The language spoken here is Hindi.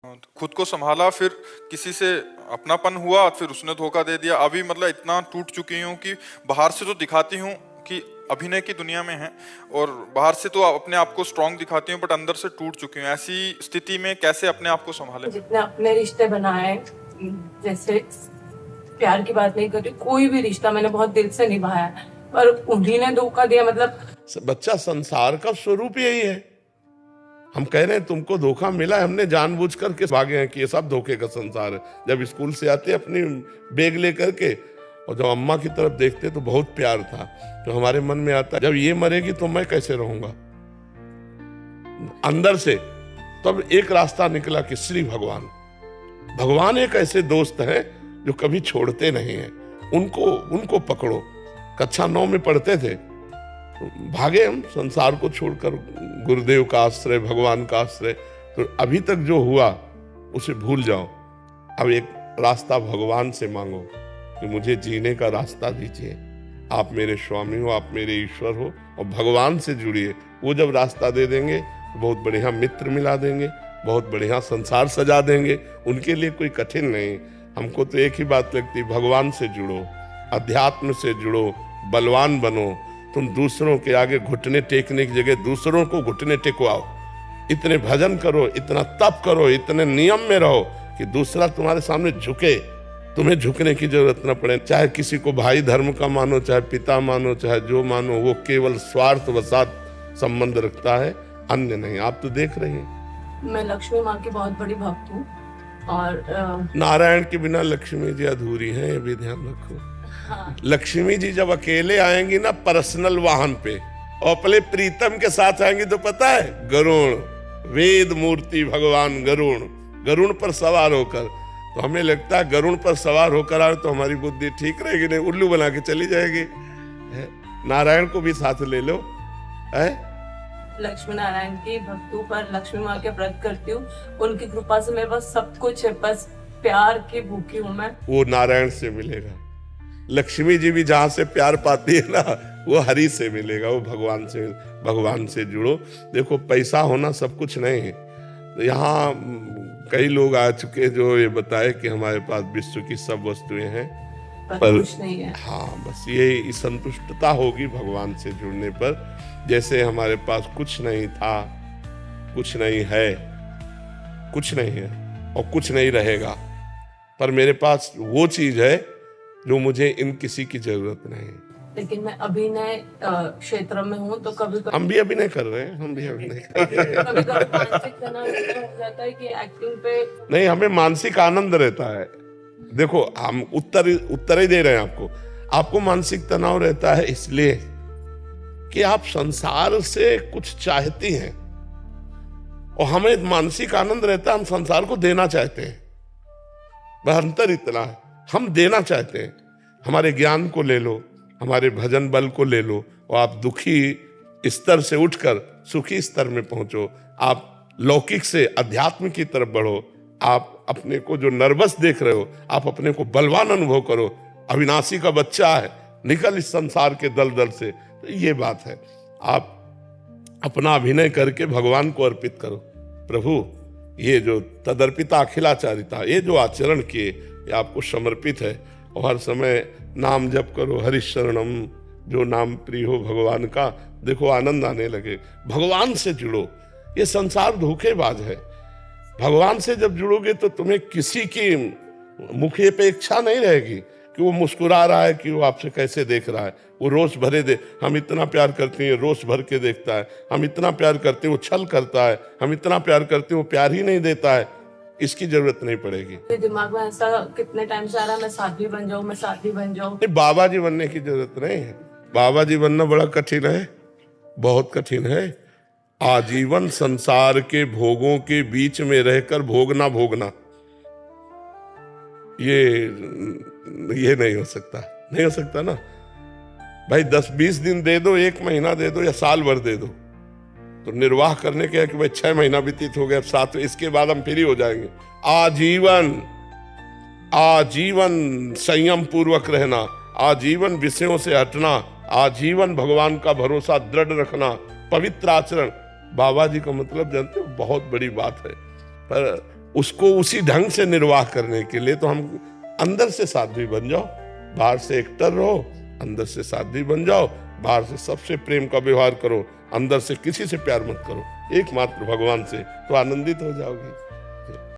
खुद को संभाला, फिर किसी से अपनापन हुआ, फिर उसने धोखा दे दिया। अभी मतलब इतना टूट चुकी हूँ कि बाहर से तो दिखाती हूँ कि अभिनय की दुनिया में है, और बाहर से तो अपने आप को स्ट्रांग दिखाती हूँ, बट अंदर से टूट चुकी हूँ। ऐसी स्थिति में कैसे अपने आप को संभाले? जितने अपने रिश्ते बनाए, जैसे प्यार की बात नहीं करती, कोई भी रिश्ता मैंने बहुत दिल से निभाया, पर उन्हीं ने धोखा दिया। मतलब बच्चा, संसार का स्वरूप यही है। हम कह रहे हैं तुमको धोखा मिला है, हमने जानबूझ करके भागे हैं कि ये सब धोखे का संसार है। जब स्कूल से आते अपनी बैग लेकर के, और जब अम्मा की तरफ देखते तो बहुत प्यार था, तो हमारे मन में आता जब ये मरेगी तो मैं कैसे रहूंगा अंदर से। तब एक रास्ता निकला कि श्री भगवान, भगवान एक ऐसे दोस्त हैं जो कभी छोड़ते नहीं हैं, उनको पकड़ो। कक्षा 9 में पढ़ते थे, भागे हम संसार को छोड़कर, गुरुदेव का आश्रय, भगवान का आश्रय। तो अभी तक जो हुआ उसे भूल जाओ। अब एक रास्ता भगवान से मांगो कि मुझे जीने का रास्ता दीजिए, आप मेरे स्वामी हो, आप मेरे ईश्वर हो, और भगवान से जुड़िए। वो जब रास्ता दे देंगे तो बहुत बढ़िया मित्र मिला देंगे, बहुत बढ़िया संसार सजा देंगे। उनके लिए कोई कठिन नहीं। हमको तो एक ही बात लगती, भगवान से जुड़ो, अध्यात्म से जुड़ो, बलवान बनो। तुम दूसरों के आगे घुटने टेकने की जगह दूसरों को घुटने टेकवाओ। इतने भजन करो, इतना तप करो, इतने नियम में रहो कि दूसरा तुम्हारे सामने झुके, तुम्हें झुकने की जरूरत न पड़े। चाहे किसी को भाई धर्म का मानो, चाहे पिता मानो, चाहे जो मानो, वो केवल स्वार्थ वसात संबंध रखता है, अन्य नहीं। आप तो देख रहे हैं। मैं लक्ष्मी माँ की बहुत बड़ी भक्त हूँ, और नारायण के बिना लक्ष्मी जी अधूरी हैं, ये भी ध्यान रखो। हाँ। लक्ष्मी जी जब अकेले आएंगी ना पर्सनल वाहन पे, और अपने प्रीतम के साथ आएंगी, तो पता है गरुण, वेद मूर्ति भगवान गरुण पर सवार होकर। तो हमें लगता है गरुण पर सवार होकर आए तो हमारी बुद्धि ठीक रहेगी, नहीं उल्लू बना के चली जाएगी। नारायण को भी साथ ले लो। है लक्ष्मी नारायण की भक्तों पर लक्ष्मी माँ के व्रत करती हूँ, उनकी कृपा से मेरे पास सब कुछ है, बस प्यार की भूखी हूँ मैं। वो नारायण से मिलेगा। लक्ष्मी जी भी जहां से प्यार पाती है ना, वो हरि से मिलेगा, वो भगवान से जुड़ो। देखो, पैसा होना सब कुछ नहीं है। तो यहाँ कई लोग आ चुके जो ये बताए कि हमारे पास विश्व की सब वस्तुएं हैं, पर कुछ नहीं है। हाँ, बस ये संतुष्टता होगी भगवान से जुड़ने पर। जैसे हमारे पास कुछ नहीं था, कुछ नहीं है, कुछ नहीं है और कुछ नहीं रहेगा, पर मेरे पास वो चीज है जो मुझे इन किसी की जरूरत नहीं है। लेकिन मैं अभिनय क्षेत्र में हूँ, तो कभी हम भी अभिनय कर रहे हैं, हम भी अभिनय कर रहे हैं। कभी मानसिक तनाव हो जाता है कि एक्टिंग पे नहीं, हमें मानसिक आनंद रहता है। देखो, हम उत्तर ही दे रहे हैं आपको मानसिक तनाव रहता है इसलिए कि आप संसार से कुछ चाहती हैं, और हमें मानसिक आनंद रहता है, हम संसार को देना चाहते हैं। वह अंतर इतना है, हम देना चाहते हैं। हमारे ज्ञान को ले लो, हमारे भजन बल को ले लो, और आप दुखी स्तर से उठकर सुखी स्तर में पहुंचो। आप लौकिक से अध्यात्म की तरफ बढ़ो। आप अपने को जो नर्वस देख रहे हो, आप अपने को बलवान अनुभव करो। अविनाशी का बच्चा है, निकल इस संसार के दलदल से। तो ये बात है, आप अपना अभिनय करके भगवान को अर्पित करो। प्रभु, ये जो तदर्पिता अखिलाचारिता, ये जो आचरण किए, ये आपको समर्पित है। और हर समय नाम जप करो, हरिशरणम, जो नाम प्रिय हो भगवान का। देखो, आनंद आने लगे। भगवान से जुड़ो। ये संसार धोखेबाज है। भगवान से जब जुड़ोगे तो तुम्हें किसी की मुख्य अपेक्षा नहीं रहेगी कि वो मुस्कुरा रहा है, कि वो आपसे कैसे देख रहा है। वो रोष भरे दे, हम इतना प्यार करते हैं, रोष भर के देखता है। हम इतना प्यार करते हैं, वो छल करता है। हम इतना प्यार करते हैं, वो प्यार ही नहीं देता है। इसकी जरूरत नहीं पड़ेगी। दिमाग में ऐसा कितने टाइम से आ रहा है, मैं साध्वी बन जाऊं, मैं साध्वी बन जाऊं। नहीं, बाबा जी बनने की जरूरत नहीं है। बाबा जी बनना बड़ा कठिन है, बहुत कठिन है। आजीवन संसार के भोगों के बीच में रहकर भोगना ये नहीं हो सकता ना भाई। 10-20 दिन दे दो, 1 महीना दे दो, या साल भर दे दो, तो निर्वाह करने के है कि भाई 6 महीना व्यतीत हो गया, अब 7, इसके बाद हम फ्री हो जाएंगे। आजीवन संयम पूर्वक रहना, आजीवन विषयों से हटना, आजीवन भगवान का भरोसा दृढ़ रखना, पवित्र आचरण। बाबा जी का मतलब जानते हो, बहुत बड़ी बात है। पर उसको उसी ढंग से निर्वाह करने के लिए तो हम अंदर से साध्वी बन जाओ, बाहर से एक्टर रहो, अंदर से साध्वी बन जाओ, बाहर से सबसे प्रेम का व्यवहार करो, अंदर से किसी से प्यार मत करो, एकमात्र भगवान से, तो आनंदित हो जाओगे।